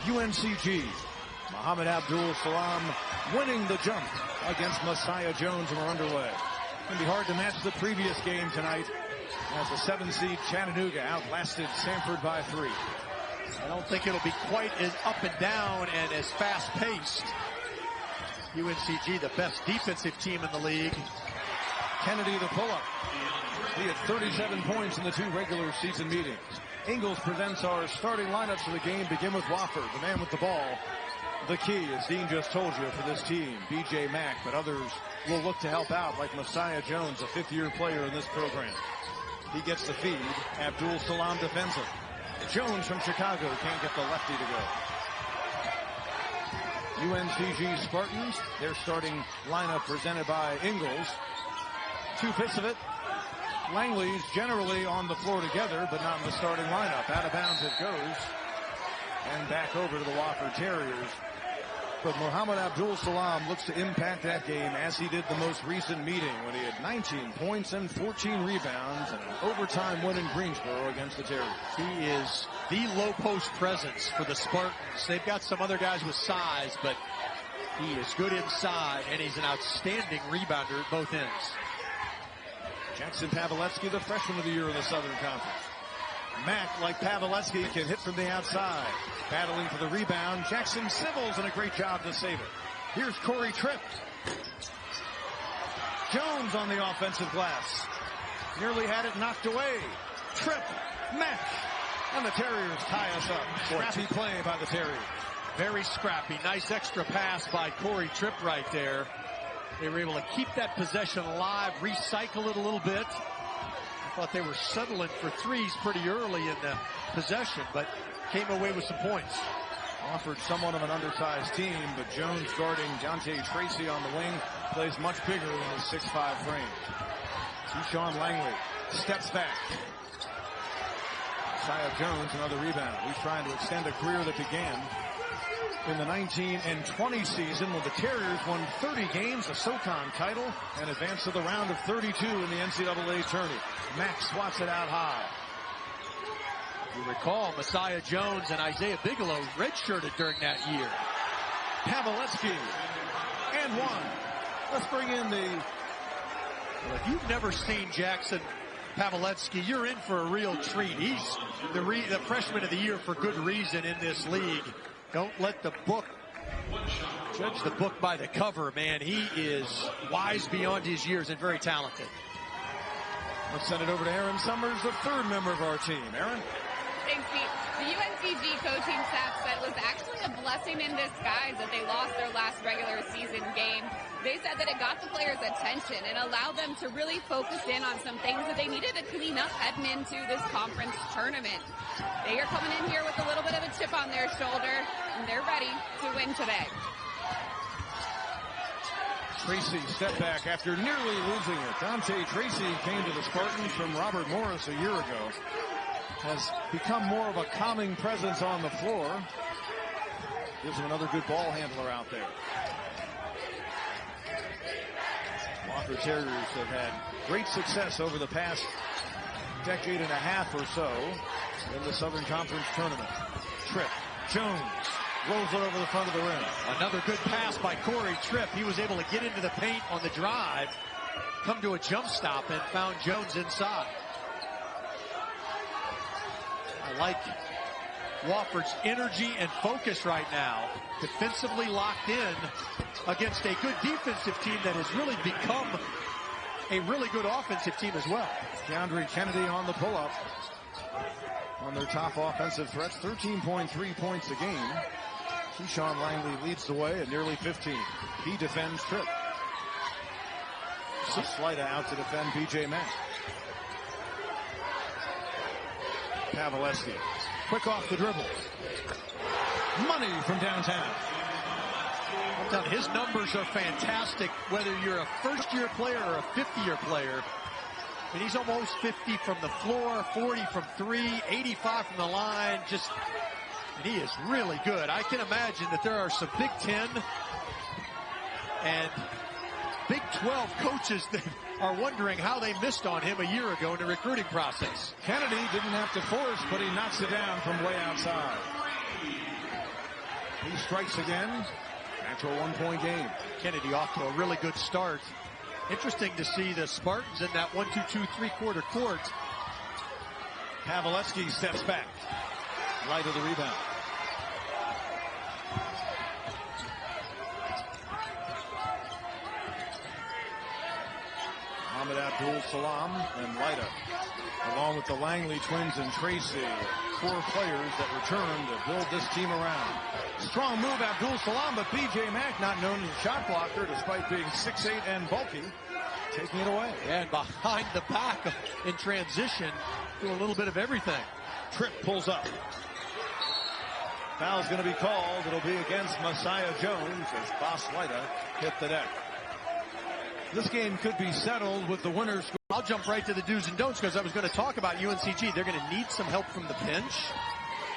UNCG. Mohamed Abdul Salam winning the jump against Messiah Jones, and we're underway. It's going to be hard to match the previous game tonight as the 7-seed Chattanooga outlasted Samford by 3. I don't think it'll be quite as up and down and as fast-paced. UNCG, the best defensive team in the league. Kennedy, the pull-up. He had 37 points in the 2 regular season meetings. Ingles presents our starting lineups for the game. Begin with Wofford, the man with the ball. The key, as Dean just told you, for this team, B.J. Mack, but others will look to help out, like Messiah Jones, a 5th-year player in this program. He gets the feed. Abdul Salam defends him. Jones from Chicago can't get the lefty to go. UNCG Spartans, their starting lineup presented by Ingles. 2 fifths of it. Langley's generally on the floor together, but not in the starting lineup. Out of bounds it goes. And back over to the Wofford Terriers. But Mohamed Abdul Salam looks to impact that game as he did the most recent meeting when he had 19 points and 14 rebounds and an overtime win in Greensboro against the Terriers. He is the low post presence for the Spartans. They've got some other guys with size, but he is good inside, and he's an outstanding rebounder at both ends. Jackson Paveletzky, the freshman of the year in the Southern Conference. Mack, like Paveletzky, can hit from the outside. Battling for the rebound, Jackson Sibbles, and a great job to save it. Here's Corey Tripp. Jones on the offensive glass. Nearly had it knocked away. Tripp, Mack, and the Terriers tie us up. Scrappy play by the Terriers. Very scrappy. Nice extra pass by Corey Tripp right there. They were able to keep that possession alive, recycle it a little bit. I thought they were settling for threes pretty early in the possession, but came away with some points. Offered somewhat of an undersized team, but Jones guarding Dante Tracy on the wing plays much bigger in his 6'5" frame. Keyshawn Langley steps back. Messiah Jones, another rebound. He's trying to extend a career that began in the 19 and 20 season when the Terriers won 30 games, a SOCON title, and advanced to the round of 32 in the NCAA tourney. Mack swats it out high. You recall Messiah Jones and Isaiah Bigelow redshirted during that year. Paveletzky and 1. Let's bring in the... Well, if you've never seen Jackson Paveletzky, you're in for a real treat. He's the freshman of the year for good reason in this league. Don't let the book judge the book by the cover, man. He is wise beyond his years and very talented. Let's send it over to Aaron Summers, the 3rd member of our team. Aaron? Thanks, Pete. The UNCG coaching staff said it was actually a blessing in disguise that they lost their last regular season game. They said that it got the players' attention and allowed them to really focus in on some things that they needed to clean up heading into this conference tournament. They are coming in here with a little bit of a chip on their shoulder, and they're ready to win today. Tracy step back after nearly losing it. Dante Tracy came to the Spartans from Robert Morris a year ago. Has become more of a calming presence on the floor. Gives him another good ball handler out there. Wofford Terriers have had great success over the past decade and a half or so in the Southern Conference tournament. Tripp, Jones rolls it over the front of the rim. Another good pass by Corey Tripp. He was able to get into the paint on the drive, come to a jump stop, and found Jones inside. I like Wofford's energy and focus right now. Defensively locked in against a good defensive team that has really become a really good offensive team as well. Keondre Kennedy on the pull-up. On their top offensive threats, 13.3 points a game. Keyshawn Langley leads the way at nearly 15. He defends Tripp. Slida out to defend B.J. Mack. Paveletzky, quick off the dribble. Money from downtown. His numbers are fantastic, whether you're a first-year player or a fifth-year player. And he's almost 50 from the floor, 40 from 3, 85 from the line. And he is really good. I can imagine that there are some Big Ten and Big 12 coaches that are wondering how they missed on him a year ago in the recruiting process. Kennedy didn't have to force, but he knocks it down from way outside. He strikes again. Natural 1-point game. Kennedy off to a really good start. Interesting to see the Spartans in that 1-2-2 3/4 court. Paveletzky steps back. Light of the rebound. Mohamed Abdul-Salam and Leida, along with the Langley twins and Tracy, 4 players that return to build this team around. Strong move, Abdul-Salam, but B.J. Mack, not known as a shot blocker, despite being 6'8" and bulky, taking it away. And behind the back in transition, do a little bit of everything. Tripp pulls up. Foul's going to be called. It'll be against Messiah Jones as Bas Leida hit the deck. This game could be settled with the winner. I'll jump right to the do's and don'ts because I was going to talk about UNCG. They're going to need some help from the bench.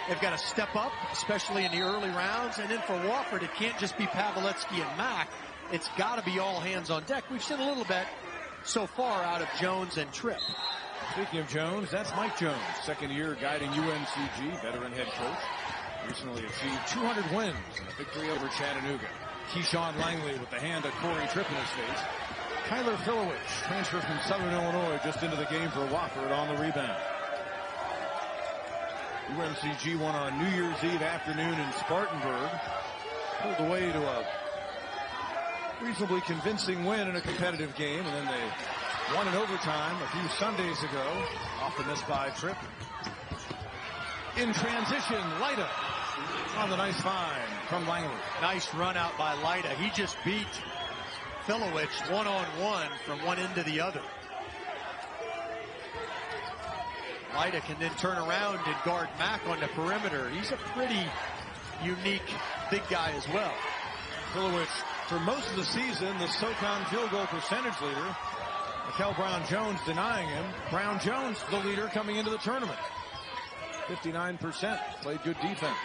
They've got to step up, especially in the early rounds. And then for Wofford, it can't just be Paveletzky and Mack. It's got to be all hands on deck. We've seen a little bit so far out of Jones and Tripp. Speaking of Jones, that's Mike Jones, second year guiding UNCG, veteran head coach. Recently achieved 200 wins in a victory over Chattanooga. Keyshawn Langley with the hand of Corey Tripp in his face. Kyler Filowich, transfer from Southern Illinois, just into the game for Wofford on the rebound. UNCG won on New Year's Eve afternoon in Spartanburg. Pulled away to a reasonably convincing win in a competitive game, and then they won in overtime a few Sundays ago. Off the miss by Tripp. In transition, Leida on the nice find from Langley. Nice run out by Leida. He just beat Filowich one-on-one from one end to the other. Leida can then turn around and guard Mack on the perimeter. He's a pretty unique big guy as well. Filowich, for most of the season, the SOCON field goal percentage leader. Mikel Brown-Jones denying him. Brown-Jones, the leader coming into the tournament. 59%. Played good defense.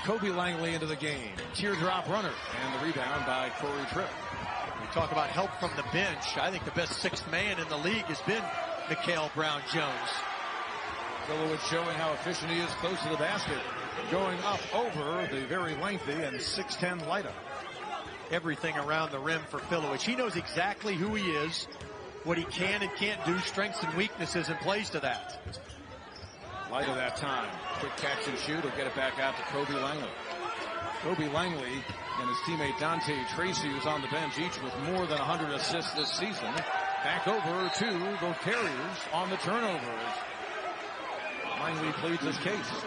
Kobe Langley into the game. Teardrop runner. And the rebound by Corey Tripp. We talk about help from the bench. I think the best sixth man in the league has been Mikel Brown-Jones. Filowich showing how efficient he is close to the basket. Going up over the very lengthy and 6'10" Leida. Everything around the rim for Filowich. He knows exactly who he is, what he can and can't do, strengths and weaknesses, and plays to that. Leida that time. Quick catch and shoot. He'll get it back out to Kobe Langley. Kobe Langley and his teammate Dante Tracy, who's on the bench, each with more than 100 assists this season. Back over to the Carriers on the turnovers. Langley pleads his case.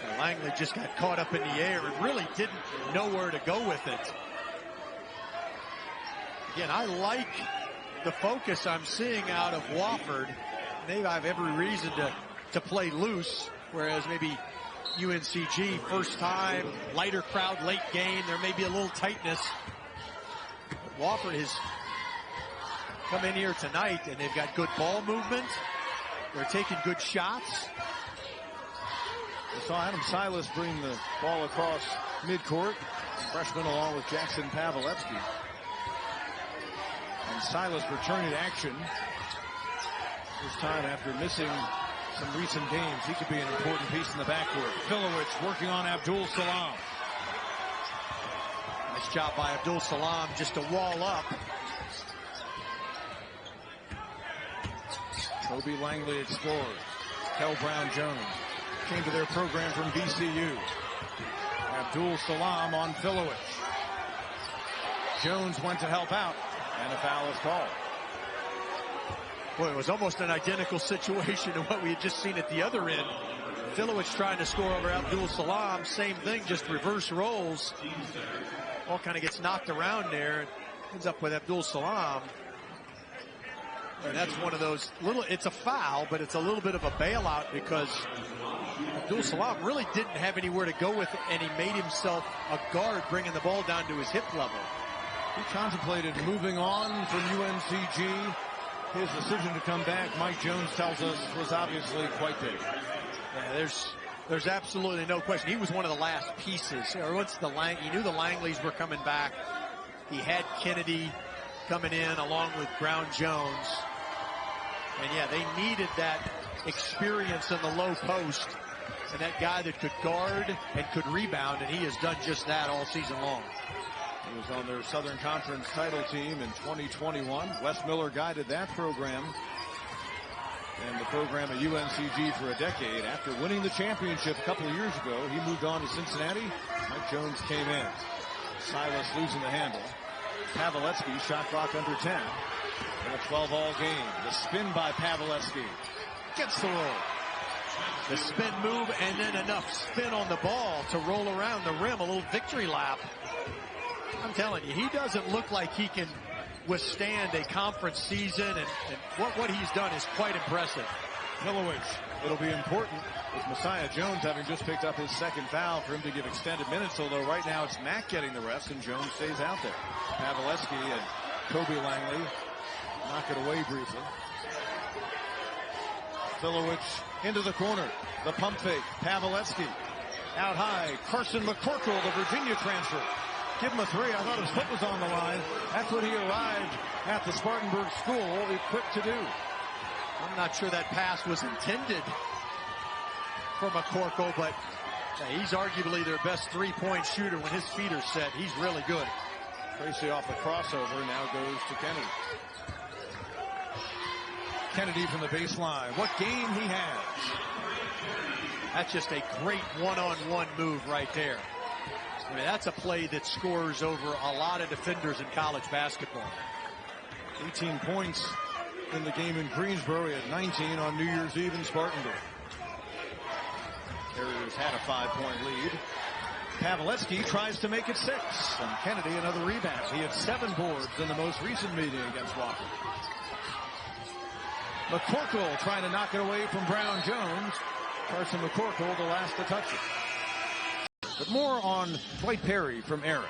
And Langley just got caught up in the air and really didn't know where to go with it. Again, I like the focus I'm seeing out of Wofford. They have every reason to play loose, whereas maybe UNCG, first time, lighter crowd, late game, there may be a little tightness. But Wofford has come in here tonight, and they've got good ball movement. They're taking good shots. We saw Adam Silas bring the ball across midcourt. Freshman along with Jackson Paveletzky. And Silas returning to action. This time after missing some recent games. He could be an important piece in the backcourt. Filowich working on Abdul-Salam. Nice job by Abdul-Salam just to wall up. Kobe Langley explores. Kel Brown-Jones came to their program from VCU. Abdul-Salam on Filowich. Jones went to help out, and a foul is called. Boy, it was almost an identical situation to what we had just seen at the other end. Filowich trying to score over Abdul-Salam. Same thing, just reverse roles. All kind of gets knocked around there. Ends up with Abdul-Salam. And that's one of those it's a foul, but it's a little bit of a bailout because Abdul-Salam really didn't have anywhere to go with it, and he made himself a guard, bringing the ball down to his hip level. He contemplated moving on from UNCG. His decision to come back, Mike Jones tells us, was obviously quite big. Yeah, there's absolutely no question. He was one of the last pieces. He knew the Langleys were coming back. He had Kennedy coming in along with Brown-Jones. And yeah, they needed that experience in the low post and that guy that could guard and could rebound, and he has done just that all season long. He was on their Southern Conference title team in 2021. Wes Miller guided that program and the program at UNCG for a decade. After winning the championship a couple of years ago, he moved on to Cincinnati. Mike Jones came in. Silas losing the handle. Paveletzky, shot clock under 10. In a 12-all game. The spin by Paveletzky. Gets the roll. The spin move and then enough spin on the ball to roll around the rim. A little victory lap. I'm telling you, he doesn't look like he can withstand a conference season, and what he's done is quite impressive. Pilowicz, it'll be important with Messiah Jones having just picked up his second foul for him to give extended minutes, although right now it's Mack getting the rest and Jones stays out there. Paveletzky and Kobe Langley knock it away briefly. Pilowicz into the corner. The pump fake. Paveletzky out high. Carson McCorkle, the Virginia transfer. Give him a three. I thought his foot was on the line. That's what he arrived at the Spartanburg school equipped to do. I'm not sure that pass was intended for McCorkle, but he's arguably their best three-point shooter when his feet are set. He's really good. Tracy off the crossover now goes to Kennedy. Kennedy from the baseline. What game he has. That's just a great one-on-one move right there. I mean, that's a play that scores over a lot of defenders in college basketball. 18 points in the game in Greensboro. He had 19 on New Year's Eve in Spartanburg. Carriers had a 5-point lead. Paveletzky tries to make it 6. And Kennedy another rebound. He had 7 boards in the most recent meeting against Wofford. McCorkle trying to knock it away from Brown Jones. Carson McCorkle the last to touch it. But more on Dwight Perry from Aaron.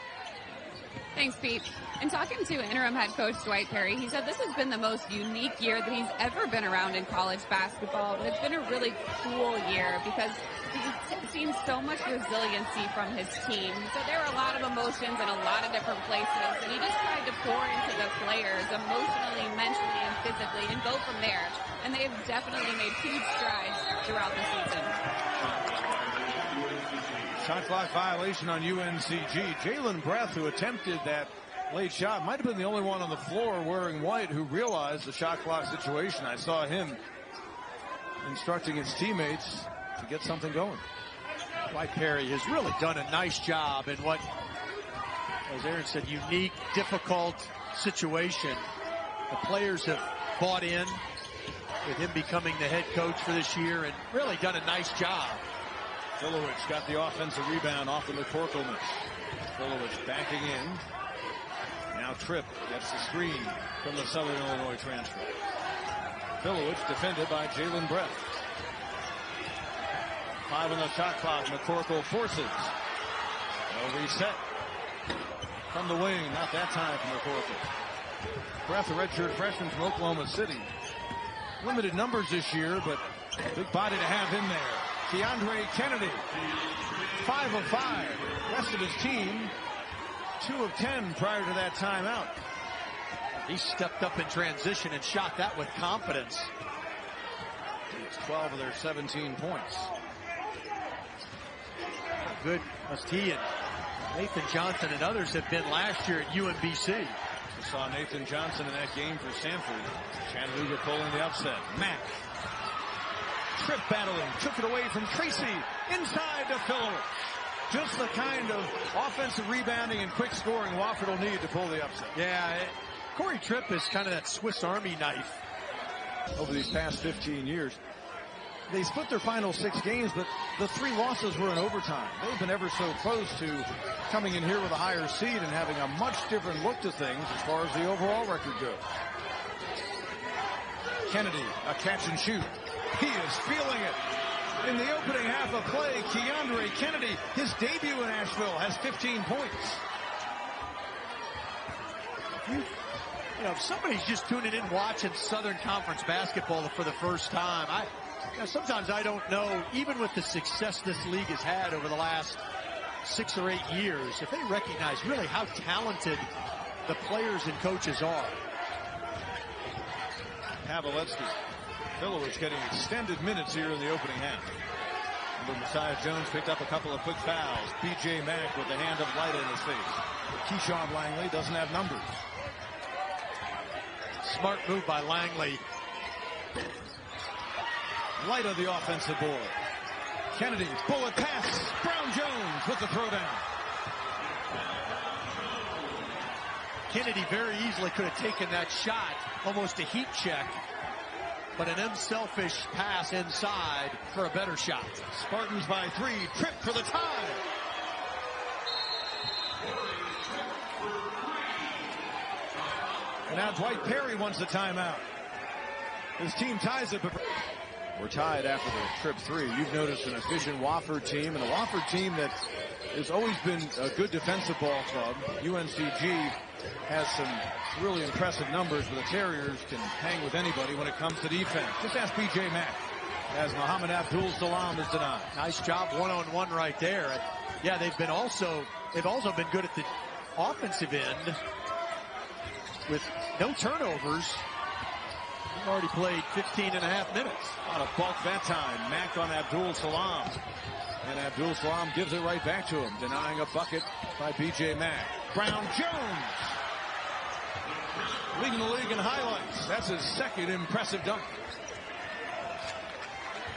Thanks, Pete. In talking to interim head coach Dwight Perry, he said this has been the most unique year that he's ever been around in college basketball. It's been a really cool year because he's seen so much resiliency from his team. So there were a lot of emotions in a lot of different places, and he just tried to pour into the players emotionally, mentally, and physically, and go from there. And they've definitely made huge strides throughout the season. Shot clock violation on UNCG. Jalen Breath, who attempted that late shot, might have been the only one on the floor wearing white who realized the shot clock situation. I saw him instructing his teammates to get something going. Dwight Perry has really done a nice job in what, as Aaron said, unique, difficult situation. The players have bought in with him becoming the head coach for this year and really done a nice job. Pilowicz got the offensive rebound off the McCorkle miss. Pilowicz backing in. Now Tripp gets the screen from the Southern Illinois transfer. Pilowicz defended by Jalen Breath. 5 on the shot clock. McCorkle forces. They'll reset. From the wing. Not that time from McCorkle. Breath, a redshirt freshman from Oklahoma City. Limited numbers this year, but big body to have in there. Keondre Kennedy, 5 of 5. Rest of his team, 2 of 10 prior to that timeout. He stepped up in transition and shot that with confidence. It's 12 of their 17 points. How good must he and Nathan Johnson and others have been last year at UMBC. We saw Nathan Johnson in that game for Sanford. Chattanooga pulling the upset. Mack. Tripp battling, took it away from Tracy, inside to Pilowicz. Just the kind of offensive rebounding and quick scoring Wofford will need to pull the upset. Yeah, Corey Tripp is kind of that Swiss Army knife. Over these past 15 years, they split their final 6 games, but the 3 losses were in overtime. They've been ever so close to coming in here with a higher seed and having a much different look to things as far as the overall record goes. Kennedy, a catch and shoot. He is feeling it. In the opening half of play, Keondre Kennedy, his debut in Asheville, has 15 points. If somebody's just tuning in watching Southern Conference basketball for the first time, sometimes I don't know, even with the success this league has had over the last 6 or 8 years, if they recognize really how talented the players and coaches are. Paveletzky. Pilowicz getting extended minutes here in the opening half. But Messiah Jones picked up a couple of quick fouls. B.J. Mack with the hand of Lida in his face. But Keyshawn Langley doesn't have numbers. Smart move by Langley. Lida the offensive board. Kennedy, bullet pass. Brown Jones with the throwdown. Kennedy very easily could have taken that shot, almost a heat check, but an unselfish pass inside for a better shot. Spartans by 3, trip for the tie. And now Dwight Perry wants the timeout. His team ties it, but we're tied after the trip 3. You've noticed an efficient Wofford team, and a Wofford team that has always been a good defensive ball club. UNCG has some really impressive numbers, but the Terriers can hang with anybody when it comes to defense. Just ask B.J. Mack, as Mohamed Abdul Salam is denied. Nice job one-on-one right there. Yeah, they've also been good at the offensive end with no turnovers. They've already played 15.5 minutes. A lot of bulk that time. Mack on Abdul Salam. And Abdul Salam gives it right back to him, denying a bucket by B.J. Mack. Brown Jones leading the league in highlights. That's his second impressive dunk.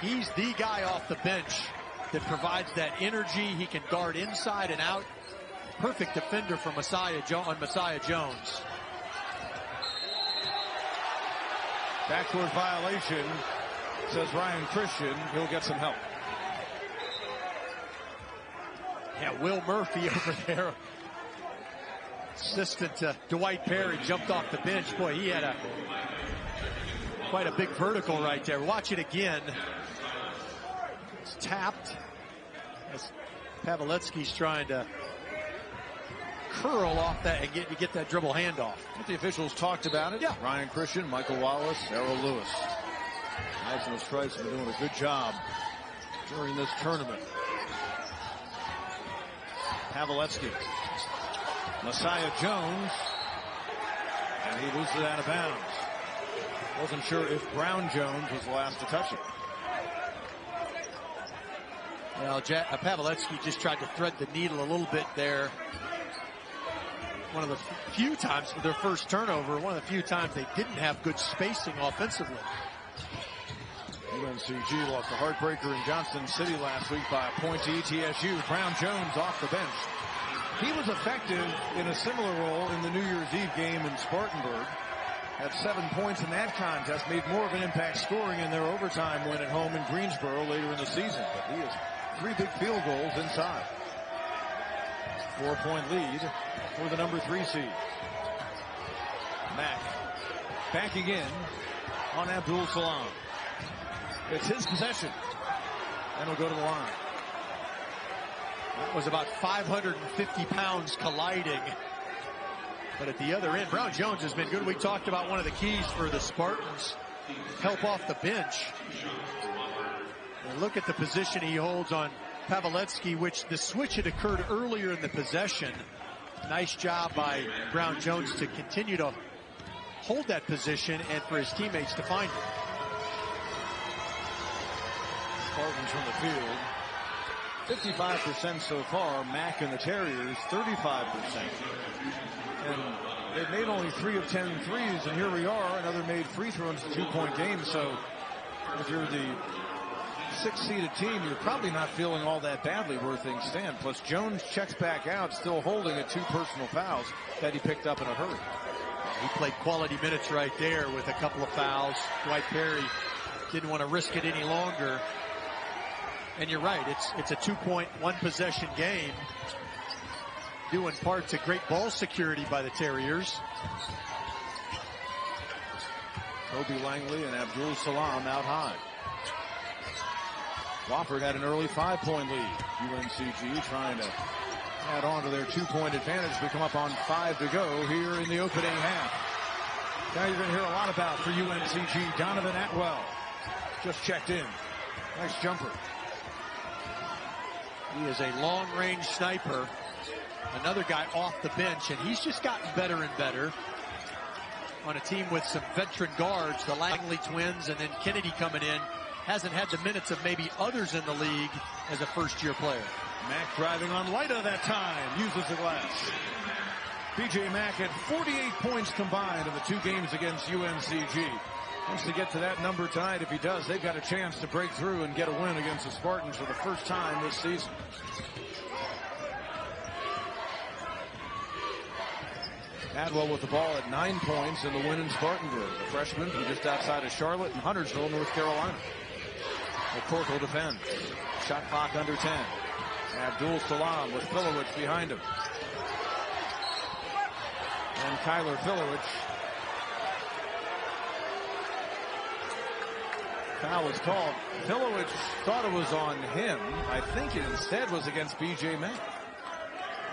He's the guy off the bench that provides that energy. He can guard inside and out. Perfect defender for Messiah Jones. Backcourt violation, says Ryan Christian. He'll get some help. Yeah, Will Murphy over there, assistant to Dwight Perry, jumped off the bench. Boy, he had quite a big vertical right there. Watch it again. It's tapped as Pavletsky's trying to curl off that and get that dribble handoff. But the officials talked about it. Yeah. Ryan Christian, Michael Wallace, Errol Lewis. National Stripes have been doing a good job during this tournament. Pavletsky. Messiah Jones. And he loses it out of bounds. Wasn't sure if Brown Jones was the last to touch it. Well, Pavletsky just tried to thread the needle a little bit there. One of the few times for their first turnover, one of the few times they didn't have good spacing offensively. UNCG lost a heartbreaker in Johnson City last week by a point to ETSU. Brown Jones off the bench. He was effective in a similar role in the New Year's Eve game in Spartanburg. Had 7 points in that contest, made more of an impact scoring in their overtime win at home in Greensboro later in the season. But he has 3 big field goals inside. 4-point lead for the number 3 seed. Mack backing in on Abdul Salam. It's his possession. And he'll go to the line. That was about 550 pounds colliding. But at the other end, Brown Jones has been good. We talked about one of the keys for the Spartans, help off the bench. And look at the position he holds on Pavletsky, which the switch had occurred earlier in the possession. Nice job by Brown Jones to continue to hold that position and for his teammates to find it. Spartans from the field. 55% so far. Mack and the Terriers, 35%. And they've made only 3 of 10 threes, and here we are, another made free throw in a 2-point game. So if you're the 6th-seeded team, you're probably not feeling all that badly where things stand. Plus, Jones checks back out, still holding at 2 personal fouls that he picked up in a hurry. He played quality minutes right there with a couple of fouls. Dwight Perry didn't want to risk it any longer. And you're right, it's a 2-point, 1-possession game, due in part to great ball security by the Terriers. Kobe Langley and Abdul Salam out high. Wofford had an early 5-point lead. UNCG trying to add on to their 2-point advantage. We come up on 5 to go here in the opening half. Now you're going to hear a lot about for UNCG. Donovan Atwell just checked in. Nice jumper. He is a long-range sniper. Another guy off the bench, and he's just gotten better and better on a team with some veteran guards, the Langley twins, and then Kennedy coming in hasn't had the minutes of maybe others in the league as a first-year player. Mack driving on Leita that time, uses the glass. B.J. Mack had 48 points combined in the 2 games against UNCG. Wants to get to that number tonight. If he does, they've got a chance to break through and get a win against the Spartans for the first time this season. Adwell with the ball at 9 points in the win in Spartanburg. The freshman from just outside of Charlotte in Huntersville, North Carolina. McCorkle defends. Shot clock under 10. Abdul Salam with Filowich behind him. And Kyler Filowich. Foul was called. Filowich thought it was on him. I think it instead was against B.J. Mack.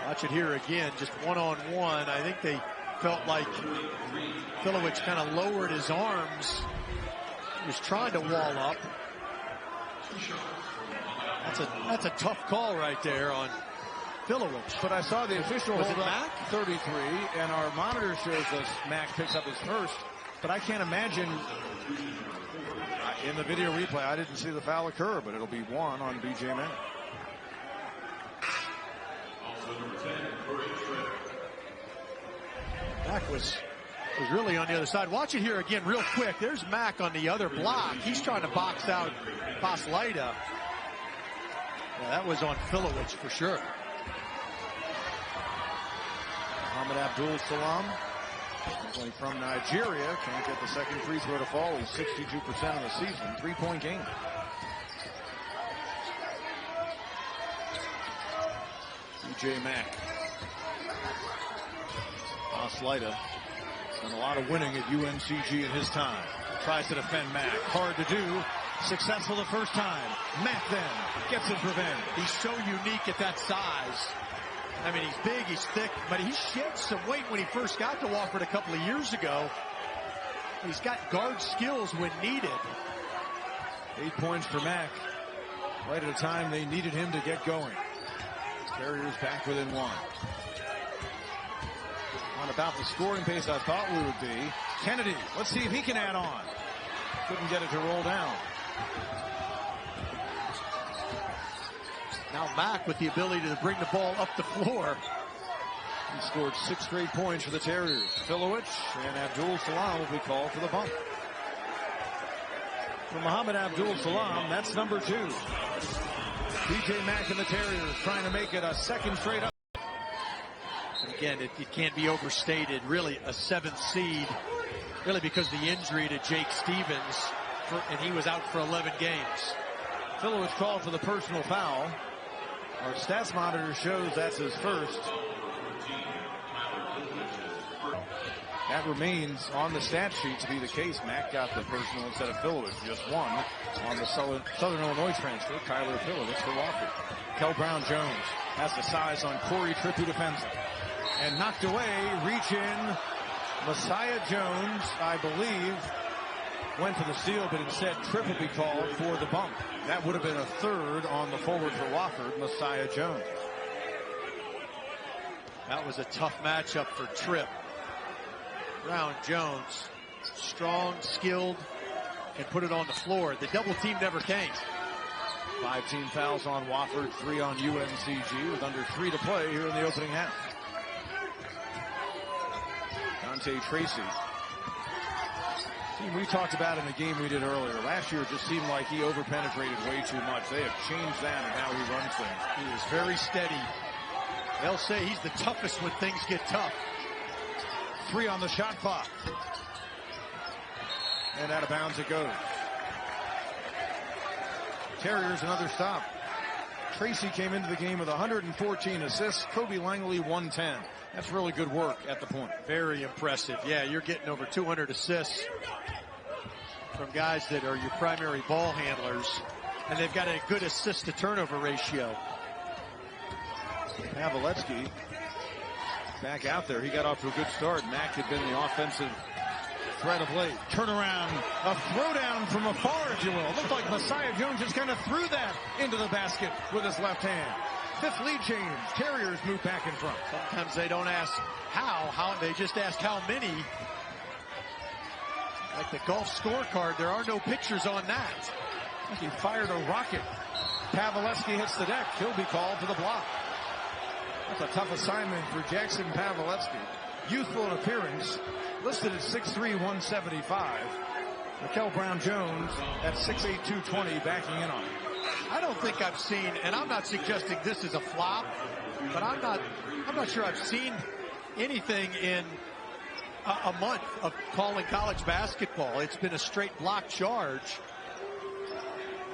Watch it here again, just one-on-one. I think they felt like Filowich kind of lowered his arms. He was trying to wall up. That's a tough call right there on Filowich. But I saw the official was hold it up Mack? 33, and our monitor shows us Mack picks up his first. But I can't imagine in the video replay, I didn't see the foul occur, but it'll be 1 on B.J. Mack. Mack was really on the other side. Watch it here again real quick. There's Mack on the other block. He's trying to box out Leita. Yeah, that was on Filowich for sure. Mohamed Abdul Salam, originally from Nigeria, can't get the second free throw to fall. He's 62% of the season, 3-point game. B.J. Mack. Leita done a lot of winning at UNCG in his time. Tries to defend Mack. Hard to do. Successful the first time. Mack then gets his revenge. He's so unique at that size. I mean, he's big, he's thick, but he shed some weight when he first got to Wofford a couple of years ago. He's got guard skills when needed. 8 points for Mack. Right at a time they needed him to get going. Carriers back within 1. On about the scoring pace I thought we would be. Kennedy, let's see if he can add on. Couldn't get it to roll down. Now Mack with the ability to bring the ball up the floor. He scored 6 straight points for the Terriers. Filowich and Abdul Salam will be called for the bump. For Mohamed Abdul Salam, that's number 2. B.J. Mack and the Terriers trying to make it a second straight up. Again, it can't be overstated. Really, a 7th seed, really because of the injury to Jake Stevens, and he was out for 11 games. Filowich called for the personal foul. Our stats monitor shows that's his first. That remains on the stat sheet to be the case. Mack got the personal instead of Filowich, just 1 on the Southern Illinois transfer. Kyler Filowich for Wofford. Kel Brown-Jones has the size on Corey Tripp, who defends it. And knocked away, reach in. Messiah Jones, I believe, went for the steal, but instead Tripp will be called for the bump. That would have been a 3rd on the forward for Wofford, Messiah Jones. That was a tough matchup for Tripp. Brown-Jones, strong, skilled, and put it on the floor. The double team never came. 5 team fouls on Wofford, 3 on UNCG, with under 3 to play here in the opening half. Dante Tracy. Team we talked about in the game we did earlier. Last year it just seemed like he over-penetrated way too much. They have changed that and how he runs things. He is very steady. They'll say he's the toughest when things get tough. 3 on the shot clock. And out of bounds it goes. Terriers another stop. Tracy came into the game with 114 assists. Kobe Langley 110. That's really good work at the point. Very impressive. Yeah, you're getting over 200 assists from guys that are your primary ball handlers, and they've got a good assist to turnover ratio. Pavletsky back out there. He got off to a good start. Mack had been the offensive threat of late. Turnaround, a throwdown from afar, if you will. It looked like Messiah Jones just kind of threw that into the basket with his left hand. 5th lead change. Terriers move back in front. Sometimes they don't ask how they just ask how many. Like the golf scorecard, there are no pictures on that. He fired a rocket. Paveletzky hits the deck. He'll be called for the block. That's a tough assignment for Jackson Paveletzky. Youthful in appearance, listed at 6'3", 175. Mikel Brown-Jones at 6'8", 220, backing in on him. I don't think I've seen, and I'm not suggesting this is a flop, but I'm not sure I've seen anything in a month of calling college basketball. It's been a straight block charge.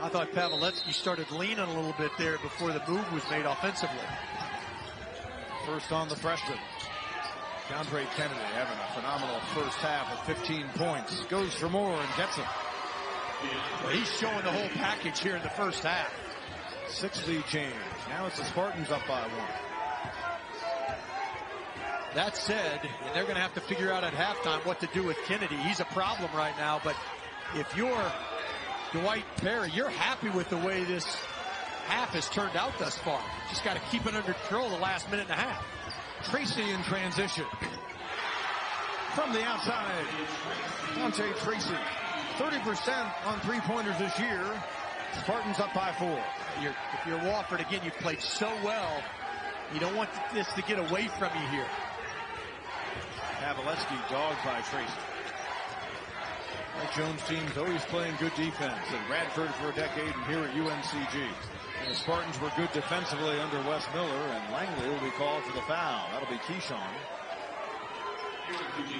I thought Paveletzky started leaning a little bit there before the move was made offensively. First on the freshman. Keondre Kennedy having a phenomenal first half of 15 points. Goes for more and gets it. Well, he's showing the whole package here in the first half. 6 lead change. Now it's the Spartans up by 1. That said, and they're going to have to figure out at halftime what to do with Kennedy. He's a problem right now, but if you're Dwight Perry, you're happy with the way this half has turned out thus far. Just got to keep it under control the last minute and a half. Tracy in transition. From the outside, Dante Tracy. 30% on three-pointers this year. Spartans up by 4. If you're Wofford, again, you've played so well. You don't want this to get away from you here. Paveletzky dogged by Tracy. Mike Jones' team's always playing good defense. At Radford for a decade and here at UNCG. And the Spartans were good defensively under Wes Miller, and Langley will be called for the foul. That'll be Keyshawn.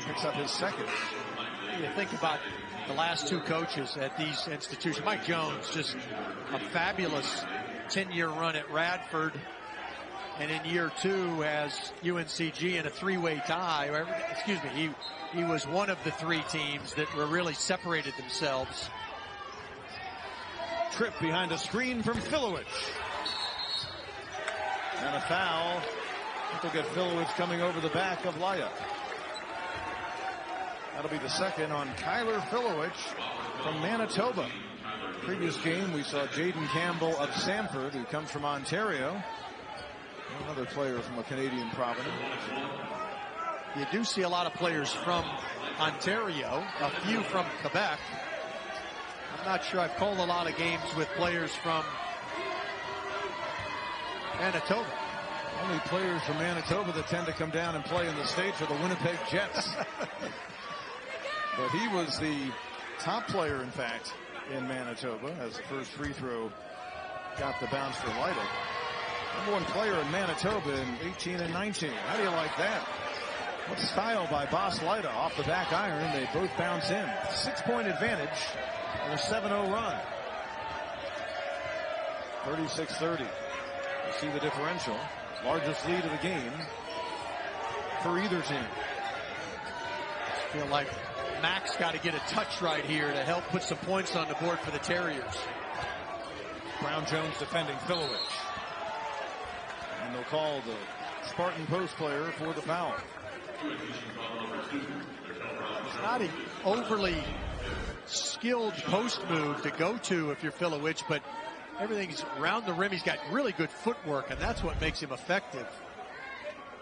Picks up his second. You think about the last 2 coaches at these institutions. Mike Jones, just a fabulous 10-year run at Radford. And in year 2 has UNCG in a 3-way tie. Excuse me, he was one of the 3 teams that were really separated themselves. Trip behind a screen from Filowich. And a foul. We'll get Filowich coming over the back of Laya. That'll be the second on Kyler Filowich from Manitoba. Previous game, we saw Jaden Campbell of Samford, who comes from Ontario. Another player from a Canadian province. You do see a lot of players from Ontario, a few from Quebec. I'm not sure I've called a lot of games with players from Manitoba. Only players from Manitoba that tend to come down and play in the States are the Winnipeg Jets. But he was the top player, in fact, in Manitoba as the first free throw got the bounce for Lytle. #1 player in Manitoba in 18 and 19. How do you like that? What style by Boss Lytle off the back iron. They both bounce in. 6-point advantage and a 7-0 run. 36-30. You see the differential. Largest lead of the game for either team. I feel like Max got to get a touch right here to help put some points on the board for the Terriers. Brown-Jones defending Filowich. And they'll call the Spartan post player for the foul. It's not an overly skilled post move to go to if you're Filowich, but everything's around the rim. He's got really good footwork, and that's what makes him effective.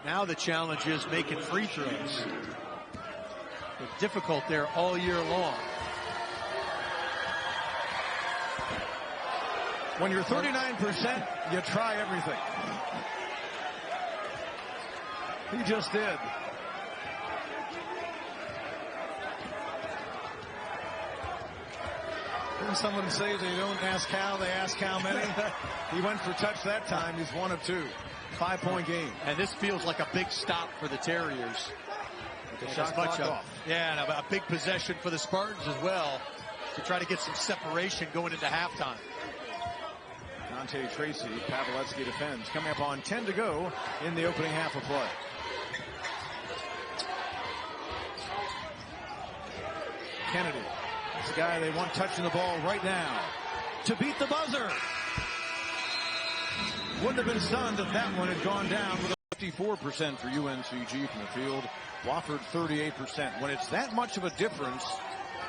Now the challenge is making free throws. It's difficult there all year long. When you're 39%, you try everything. He just did. Didn't someone say they don't ask how, they ask how many? He went for touch that time. He's 1 of 2. 5-point game. And this feels like a big stop for the Terriers. The shot clock off. Yeah, and a big possession for the Spartans as well to try to get some separation going into halftime. Dante Tracy, Paveletzky defends. Coming up on 10 to go in the opening half of play. Kennedy. It's the guy they want touching the ball right now to beat the buzzer. Wouldn't have been stunned if that one had gone down with a 54% for UNCG from the field. Wofford 38%. When it's that much of a difference,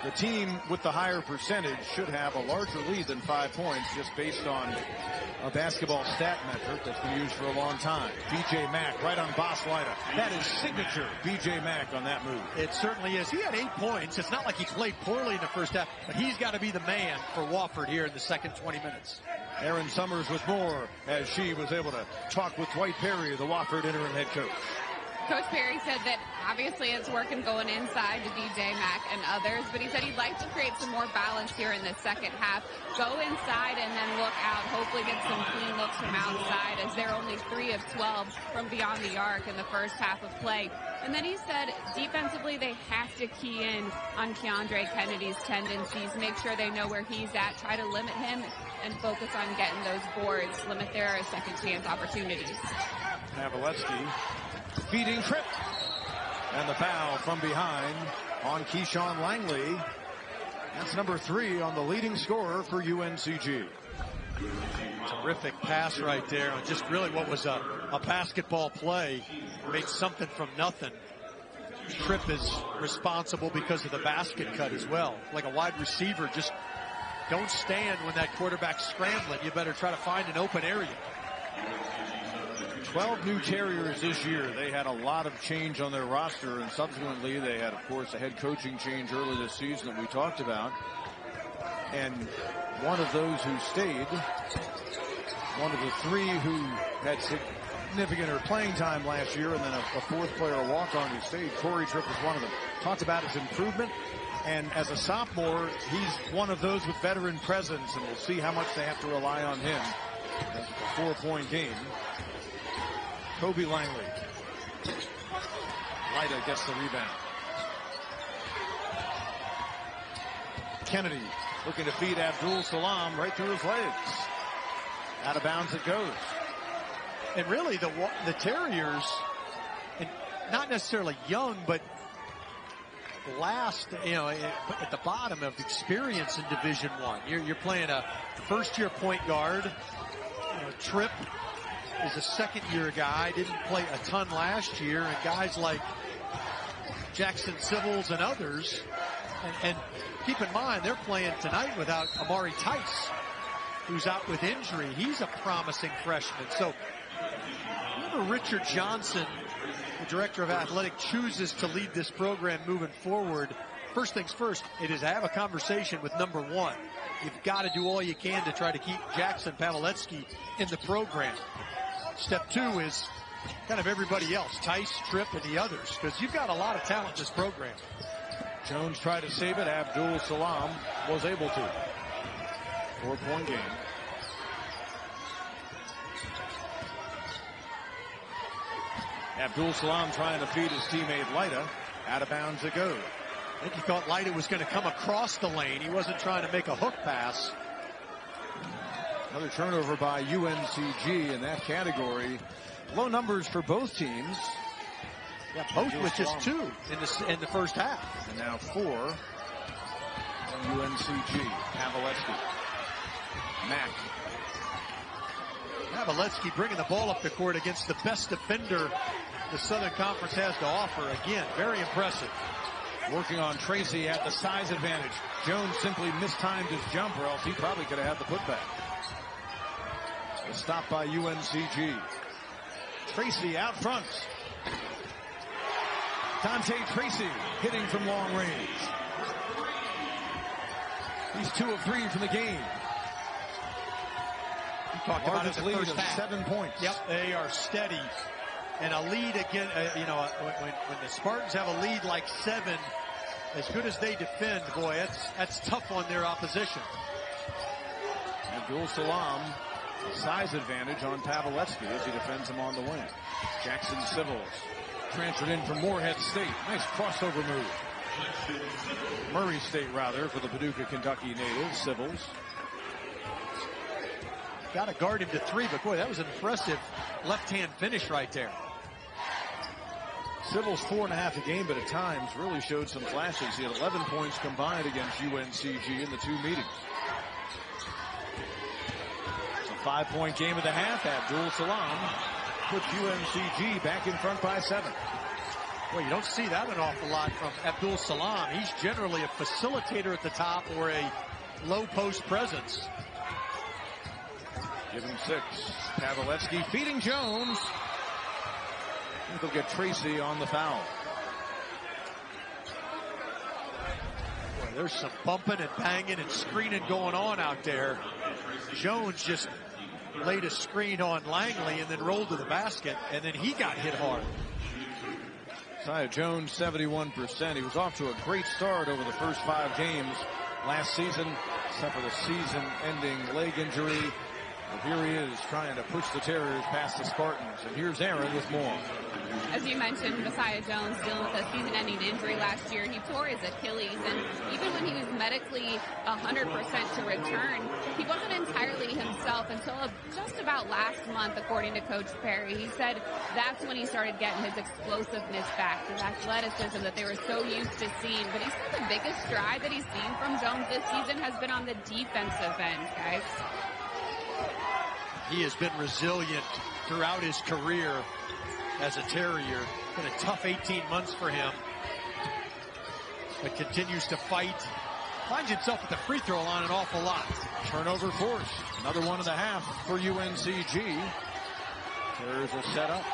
The team with the higher percentage should have a larger lead than 5 points just based on a basketball stat metric that's been used for a long time. B.J. Mack right on Boss Lida. That is signature B.J. Mack on that move. It certainly is. He had 8 points. It's not like he played poorly in the first half, but he's got to be the man for Wofford here in the second 20 minutes. Erin Summers with more as she was able to talk with Dwight Perry, the Wofford interim head coach. Coach Perry said that obviously it's working going inside to DJ Mack and others, but he said he'd like to create some more balance here in the second half. Go inside and then look out. Hopefully get some clean looks from outside, as they're only 3 of 12 from beyond the arc in the first half of play. And then he said defensively they have to key in on Keondre Kennedy's tendencies, make sure they know where he's at, try to limit him and focus on getting those boards, limit their second chance opportunities. Paveletzky feeding Tripp. And the foul from behind on Keyshawn Langley. That's number 3 on the leading scorer for UNCG. Terrific pass right there on just really what was a basketball play. Made something from nothing. Tripp is responsible because of the basket cut as well. Like a wide receiver, just don't stand when that quarterback's scrambling. You better try to find an open area. 12 new Terriers this year. They had a lot of change on their roster, and subsequently they had, of course, a head coaching change early this season that we talked about. And one of those who stayed, one of the 3 who had significant playing time last year, and then a 4th player, a walk-on who stayed, Corey Tripp was one of them. Talked about his improvement, and as a sophomore, he's one of those with veteran presence, and we'll see how much they have to rely on him. That's a 4-point game. Kobe Langley. Lida gets the rebound. Kennedy looking to feed Abdul Salam right through his legs. Out of bounds it goes. And really the Terriers, and not necessarily young, but last, at the bottom of experience in Division I. You're playing a first-year point guard. Tripp is a second-year guy, didn't play a ton last year, and guys like Jackson Civils and others. And keep in mind, they're playing tonight without Amari Tice, who's out with injury. He's a promising freshman. So whenever Richard Johnson, the director of athletics, chooses to lead this program moving forward, first things first, it is to have a conversation with number 1. You've got to do all you can to try to keep Jackson Paveletzky in the program. Step 2 is kind of everybody else, Tice, Tripp, and the others, because you've got a lot of talent in this program. Jones tried to save it. Abdul Salam was able to. 4-point game. Abdul Salam trying to feed his teammate Lida. Out of bounds it goes. I think he thought Lida was going to come across the lane. He wasn't trying to make a hook pass. Another turnover by UNCG in that category. Low numbers for both teams. Yeah, both with just 2 in the first half. And now 4 from UNCG. Paveletzky. Mack. Paveletzky bringing the ball up the court against the best defender the Southern Conference has to offer. Again, very impressive. Working on Tracy at the size advantage. Jones simply mistimed his jump, or else he probably could have had the putback. A stop by UNCG. Tracy out front. Dante Tracy hitting from long range. He's 2 of 3 from the game. You talked about it in the lead first of half. 7 points. Yep, they are steady. And a lead again, when the Spartans have a lead like 7, as good as they defend, boy, that's tough on their opposition. Abdul Salam, size advantage on Paveletzky as he defends him on the wing. Jackson Civils transferred in from Morehead State. Nice crossover move. Murray State, rather, for the Paducah, Kentucky native, Civils. Got to guard him to 3, but boy, that was an impressive left-hand finish right there. Civils 4.5 a game, but at times really showed some flashes. He had 11 points combined against UNCG in the 2 meetings. It's a 5-point game of the half. Abdul Salam puts UNCG back in front by 7. Well, you don't see that an awful lot from Abdul Salam. He's generally a facilitator at the top or a low post presence. Give him 6. Paveletzky feeding Jones. I think they'll get Tracy on the foul. Boy, there's some bumping and banging and screening going on out there. Jones just laid a screen on Langley and then rolled to the basket, and then he got hit hard. Cy Jones, 71%. He was off to a great start over the first 5 games last season, except for the season-ending leg injury. But here he is trying to push the Terriers past the Spartans. And here's Aaron with more. As you mentioned, Messiah Jones dealing with a season-ending injury last year. He tore his Achilles, and even when he was medically 100% to return, he wasn't entirely himself until just about last month, according to Coach Perry. He said that's when he started getting his explosiveness back, his athleticism that they were so used to seeing. But he said the biggest stride that he's seen from Jones this season has been on the defensive end, guys. He has been resilient throughout his career as a Terrier. Been a tough 18 months for him, but continues to fight. Finds himself at the free throw line an awful lot. Turnover forced. Another 1.5 for UNCG. There's a setup.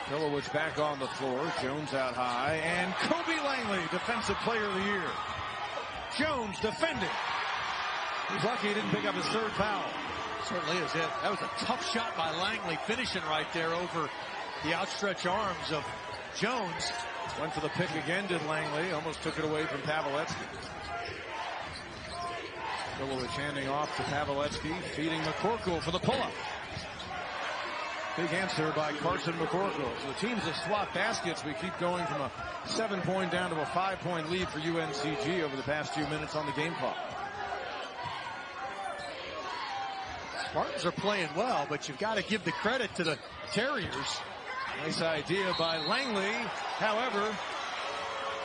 Filowich back on the floor. Jones out high. And Kobe Langley, Defensive Player of the Year. Jones defending. He's lucky he didn't pick up his 3rd foul. Certainly is it. That was a tough shot by Langley, finishing right there over the outstretched arms of Jones. Went for the pick again, did Langley. Almost took it away from Paveletzky. Filowich handing off to Paveletzky, feeding McCorkle for the pull-up. Big answer by Carson McCorkle. So the teams have swapped baskets. We keep going from a 7-point down to a 5-point lead for UNCG over the past few minutes on the game clock. Spartans are playing well, but you've got to give the credit to the Terriers. Nice idea by Langley. However,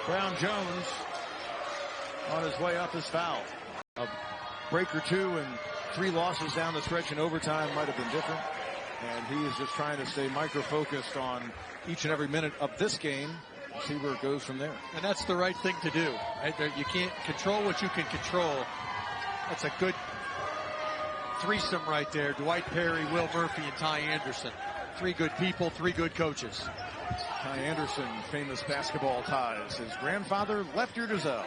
Brown Jones on his way up his foul. A break or 2 and 3 losses down the stretch in overtime might have been different. And he is just trying to stay micro-focused on each and every minute of this game and see where it goes from there. And that's the right thing to do. Right? You can't control what you can control. That's a good threesome right there. Dwight Perry, Will Murphy, and Ty Anderson. 3 good people, 3 good coaches. Ty Anderson, famous basketball ties. His grandfather, Lefty Drizel.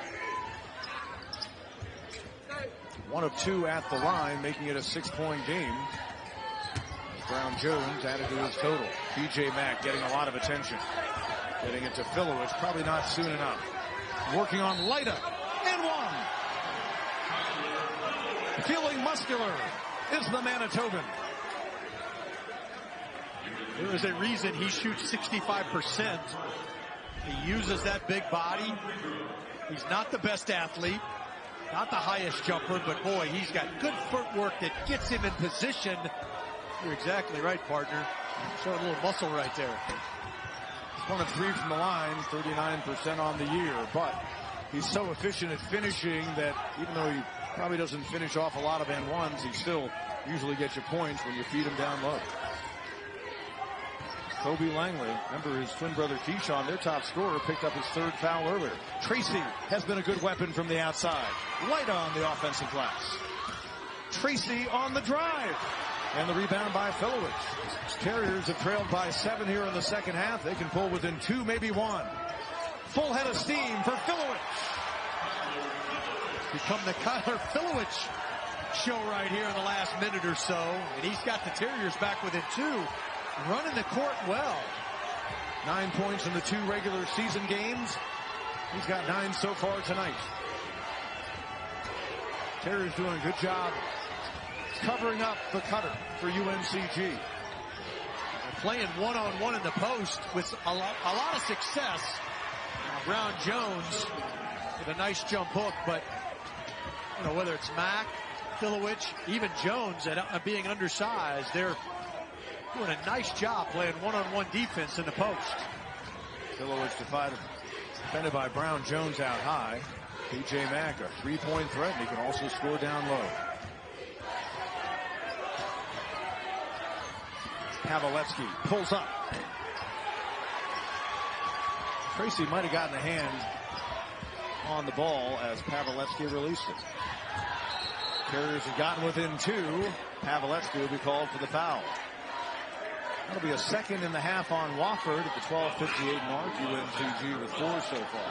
1 of 2 at the line, making it a 6-point game. Brown Jones added to his total. B.J. Mack getting a lot of attention. Getting it to Filowich, probably not soon enough. Working on Leida, and 1. Feeling muscular is the Manitoban. There is a reason he shoots 65%. He uses that big body. He's not the best athlete, not the highest jumper, but boy, he's got good footwork that gets him in position. You're exactly right, partner. Showing a little muscle right there. He's 1 of 3 from the line, 39% on the year, but he's so efficient at finishing that even though he probably doesn't finish off a lot of and ones, he still usually gets you points when you feed him down low. Kobe Langley, remember his twin brother Keyshawn, their top scorer, picked up his 3rd foul earlier. Tracy has been a good weapon from the outside. Light on the offensive glass. Tracy on the drive. And the rebound by Filowich. Terriers have trailed by 7 here in the second half. They can pull within 2, maybe 1. Full head of steam for Filowich. Become the Kyler Filowich show right here in the last minute or so. And he's got the Terriers back within 2. Running the court well. 9 points in the 2 regular season games. He's got 9 so far tonight. Terriers doing a good job covering up the cutter for UNCG. They're playing one-on-one in the post with a lot of success. Brown Jones with a nice jump hook, but you know, whether it's Mack, Filowich, even Jones at being undersized, they're doing a nice job playing one-on-one defense in the post. Filowich defended by Brown Jones out high. P.J. Mack, a 3-point threat, and he can also score down low. Paveletzky pulls up. Tracy might have gotten a hand on the ball as Paveletzky released it. Terriers have gotten within 2. Paveletzky will be called for the foul. That'll be a second in the half on Wofford at the 12:58 mark. UNCG with 4 so far.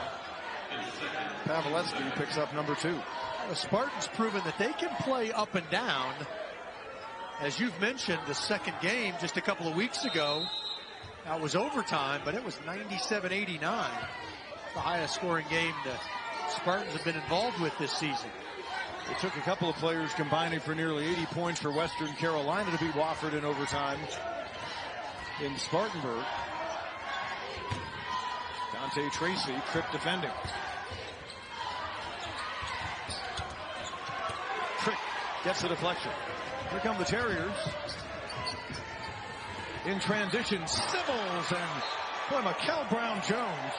Paveletzky picks up number 2. The Spartans proven that they can play up and down. As you've mentioned, the second game just a couple of weeks ago, that was overtime, but it was 97-89. The highest scoring game the Spartans have been involved with this season. It took a couple of players combining for nearly 80 points for Western Carolina to beat Wofford in overtime in Spartanburg. Dante Tracy, Tripp defending. Tripp gets the deflection. Here come the Terriers. In transition, Sybils, and boy, Mikel Brown-Jones.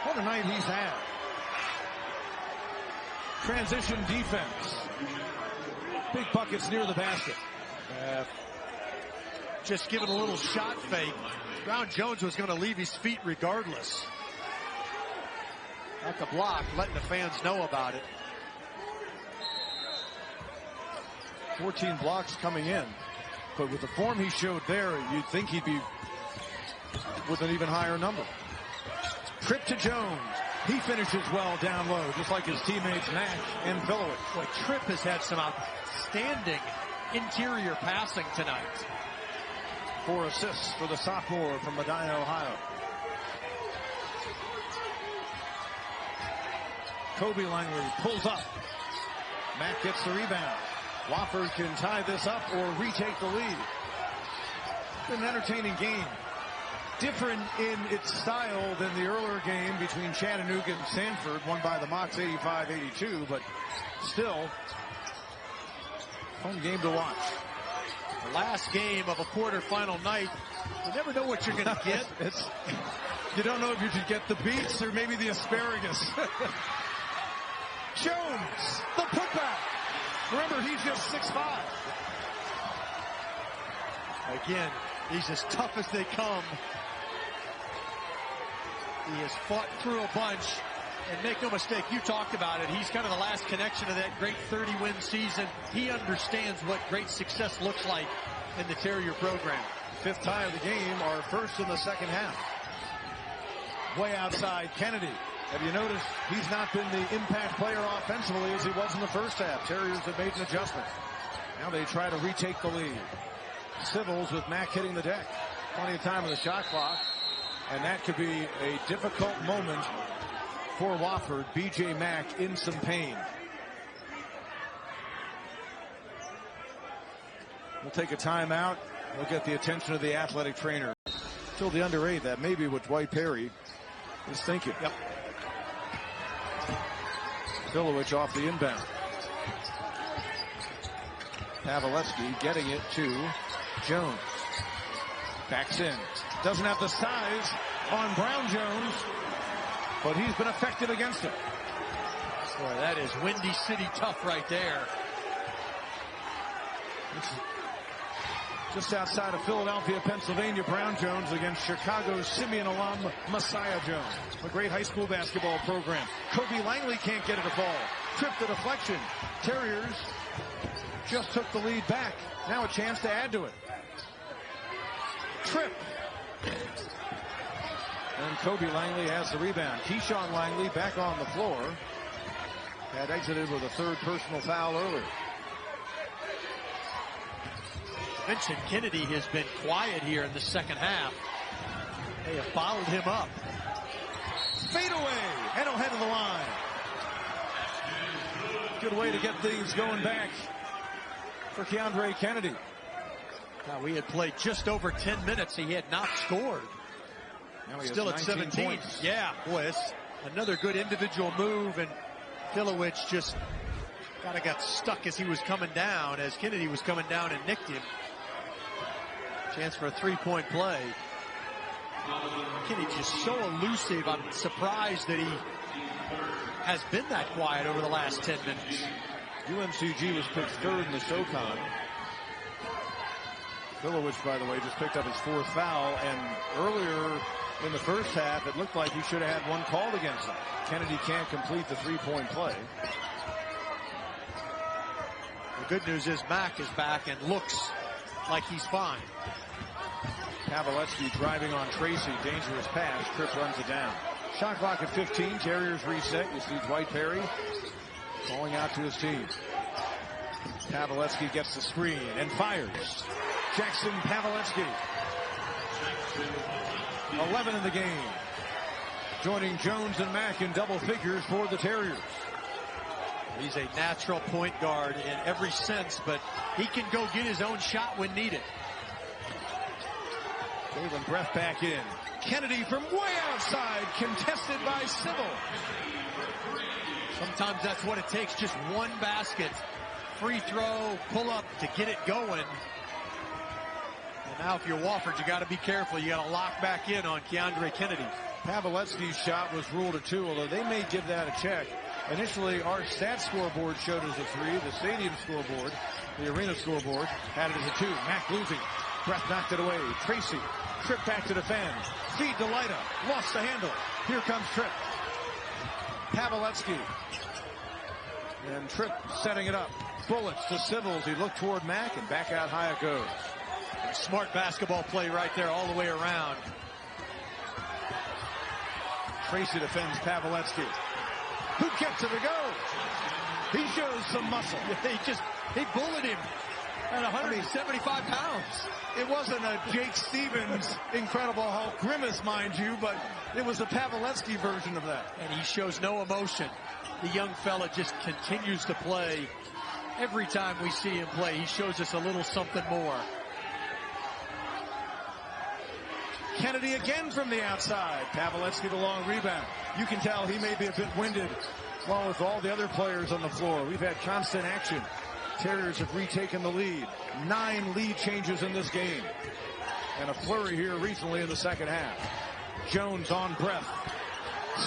What a night he's had. Transition defense. Big buckets near the basket. Just giving a little shot fake. Brown-Jones was going to leave his feet regardless. At the block, letting the fans know about it. 14 blocks coming in. But with the form he showed there, you'd think he'd be with an even higher number. Tripp to Jones. He finishes well down low, just like his teammates Mack and Filowich. Boy, Tripp has had some outstanding interior passing tonight. 4 assists for the sophomore from Medina, Ohio. Kobe Langley pulls up. Mack gets the rebound. Wofford can tie this up or retake the lead. Been an entertaining game. Different in its style than the earlier game between Chattanooga and Sanford, won by the Mocs 85-82, but still fun game to watch. The last game of a quarterfinal night, you never know what you're going to get. You don't know if you should get the beets or maybe the asparagus. Jones, the putback. Remember, he's just 6'5". Again, he's as tough as they come. He has fought through a bunch. And make no mistake, you talked about it. He's kind of the last connection to that great 30-win season. He understands what great success looks like in the Terrier program. 5th tie of the game, our first in the second half. Way outside Kennedy. Have you noticed he's not been the impact player offensively as he was in the first half? Terriers have made an adjustment. Now they try to retake the lead. Sybils with Mack hitting the deck. Plenty of time on the shot clock. And that could be a difficult moment for Wofford. B.J. Mack in some pain. We'll take a timeout. We'll get the attention of the athletic trainer. Till the under 8, that may be what Dwight Perry is thinking. Yep. Filowich off the inbound. Paveletzky getting it to Jones. Backs in. Doesn't have the size on Brown-Jones, but he's been effective against him. Boy, that is Windy City tough right there. Just outside of Philadelphia, Pennsylvania, Brown-Jones against Chicago's Simeon alum Messiah Jones. A great high school basketball program. Kobe Langley can't get it to fall. Tripp the deflection. Terriers just took the lead back. Now a chance to add to it. Tripp. And Kobe Langley has the rebound. Keyshawn Langley back on the floor. Had exited with a 3rd personal foul earlier. Vincent Kennedy has been quiet here in the second half. They have fouled him up. Fade away and he'll head to the line. Good way to get things going back for Keondre Kennedy. Now, we had played just over 10 minutes. He had not scored. Now he still at 17. Points. Yeah, boy, it's another good individual move, and Filowich just kind of got stuck as he was coming down, as Kennedy was coming down and nicked him. Chance for a 3-point play. Kennedy just so elusive. I'm surprised that he has been that quiet over the last 10 minutes. UNCG was picked 3rd in the SOCON. Filowich, by the way, just picked up his 4th foul, and earlier In the first half, it looked like he should have had one called against him. Kennedy can't complete the three-point play. The good news is Mack is back and looks like he's fine. Paveletzky driving on Tracy. Dangerous pass. Tripp runs it down. Shot clock at 15. Terriers reset. You see Dwight Perry calling out to his team. Paveletzky gets the screen and fires. Jackson Paveletzky. 11 in the game. Joining Jones and Mack in double figures for the Terriers. He's a natural point guard in every sense, but he can go get his own shot when needed. Galen Breath back in. Kennedy from way outside, contested by Sybil. Sometimes that's what it takes, just one basket. Free throw, pull up to get it going. And now if you're Wofford, you got to be careful. You got to lock back in on Keondre Kennedy. Paveletzky's shot was ruled a 2, although they may give that a check. Initially, our stats scoreboard showed us a 3. The stadium scoreboard, the arena scoreboard, had it as a 2. Mack losing. Breath knocked it away. Tracy. Tripp back to defend. Feed to Leida. Lost the handle. Here comes Tripp. Paveletzky. And Tripp setting it up. Bullets to Sybils. He looked toward Mack, and back out high it goes. Smart basketball play right there all the way around. Tracy defends Paveletzky. Who gets it to go? He shows some muscle. He bullied him at 175 pounds. It wasn't a Jake Stevens Incredible Hulk grimace, mind you, but it was a Paveletzky version of that. And he shows no emotion. The young fella just continues to play. Every time we see him play, he shows us a little something more. Kennedy again from the outside. Paveletzky the long rebound. You can tell he may be a bit winded, along with all the other players on the floor. We've had constant action. Terriers have retaken the lead. 9 lead changes in this game. And a flurry here recently in the second half. Jones on Breath.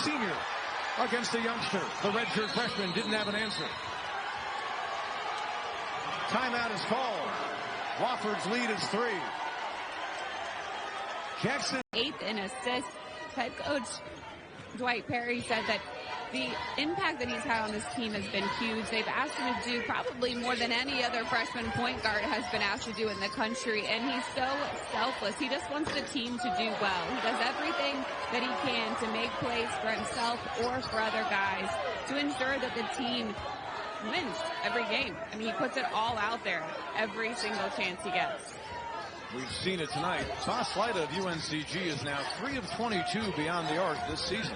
Senior against the youngster. The redshirt freshman didn't have an answer. Timeout is called. Wofford's lead is 3. Jackson. 8th in assists. Head coach Dwight Perry said that the impact that he's had on this team has been huge. They've asked him to do probably more than any other freshman point guard has been asked to do in the country, and he's so selfless. He just wants the team to do well. He does everything that he can to make plays for himself or for other guys to ensure that the team wins every game. I mean, he puts it all out there every single chance he gets. We've seen it tonight. Toss Leida of UNCG is now 3 of 22 beyond the arc this season.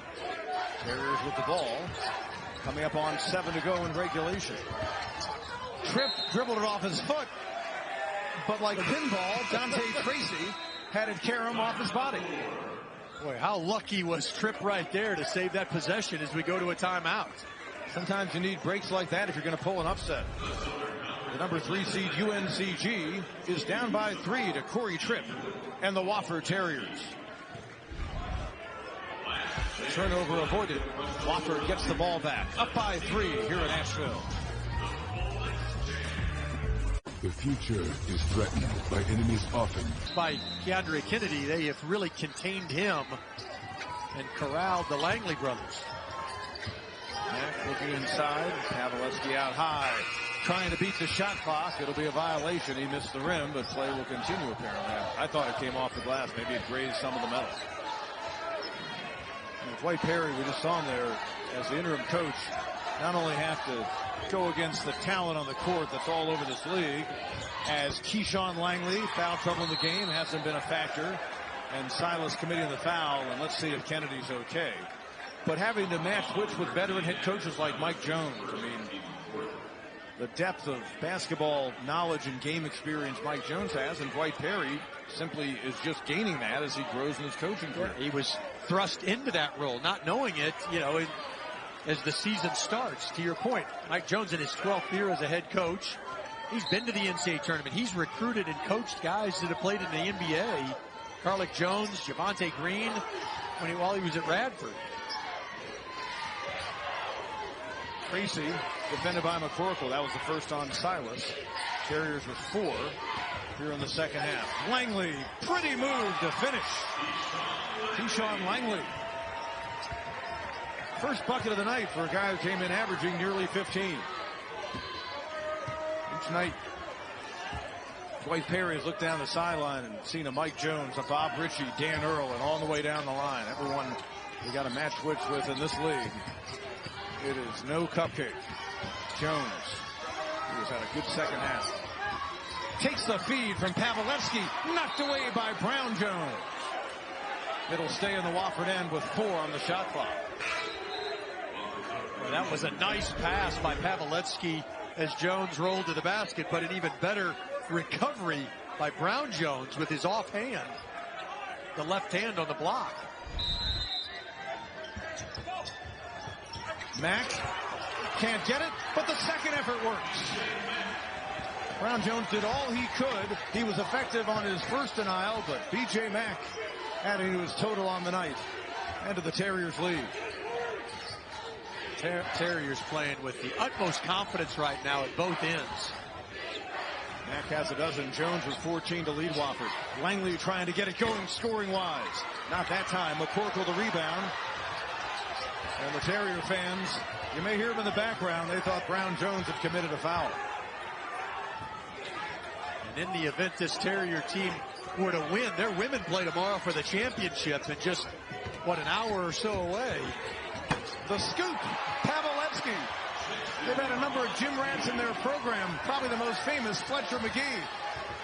Terriers with the ball. Coming up on 7 to go in regulation. Tripp dribbled it off his foot. But like pinball, Dante Tracy had it carry him off his body. Boy, how lucky was Tripp right there to save that possession as we go to a timeout. Sometimes you need breaks like that if you're going to pull an upset. The number 3 seed UNCG is down by 3 to Corey Tripp and the Wofford Terriers. Turnover avoided. Wofford gets the ball back. Up by 3 here in Asheville. The future is threatened by enemies often. By Keondre Kennedy, they have really contained him and corralled the Langley brothers. Mack looking inside. Paveletzky out high. Trying to beat the shot clock. It'll be a violation. He missed the rim, but play will continue apparently. I thought it came off the glass. Maybe it grazed some of the metal. And Dwight Perry, we just saw him there as the interim coach, not only have to go against the talent on the court that's all over this league, as Keyshawn Langley, foul trouble in the game, hasn't been a factor, and Silas committing the foul, and let's see if Kennedy's okay. But having to match wits with veteran head coaches like Mike Jones, I mean, the depth of basketball knowledge and game experience Mike Jones has, and Dwight Perry simply is just gaining that as he grows in his coaching career. He was thrust into that role, not knowing it, you know, as the season starts. To your point, Mike Jones in his 12th year as a head coach, he's been to the NCAA tournament. He's recruited and coached guys that have played in the NBA. Carlick Jones, Javonte Green, while he was at Radford. Tracy defended by McCorkle. That was the first on Silas. Terriers with 4. here in the second half. Langley, pretty move to finish. Keyshawn Langley. First bucket of the night for a guy who came in averaging nearly 15. Each night, Dwight Perry has looked down the sideline and seen a Mike Jones, a Bob Ritchie, Dan Earl, and all the way down the line. Everyone we got a match switch with in this league. It is no cupcake. Jones, who has had a good second half, takes the feed from Pavlevsky, knocked away by Brown Jones. It'll stay in the Wofford end with 4 on the shot clock. Well, that was a nice pass by Pavlevsky as Jones rolled to the basket, but an even better recovery by Brown Jones with his offhand. The left hand on the block. Mack can't get it, but the second effort works. Brown Jones did all he could. He was effective on his first denial, but B.J. Mack adding to his total on the night and to the Terriers' lead. Terriers playing with the utmost confidence right now at both ends. Mack has a dozen. Jones with 14 to lead Wofford. Langley trying to get it going scoring-wise. Not that time. McCorkle the rebound. And the Terrier fans, you may hear them in the background, they thought Brown Jones had committed a foul. And in the event this Terrier team were to win, their women play tomorrow for the championship, and just, what, an hour or so away. The scoop, Pavlevsky. They've had a number of gym rats in their program, probably the most famous, Fletcher McGee.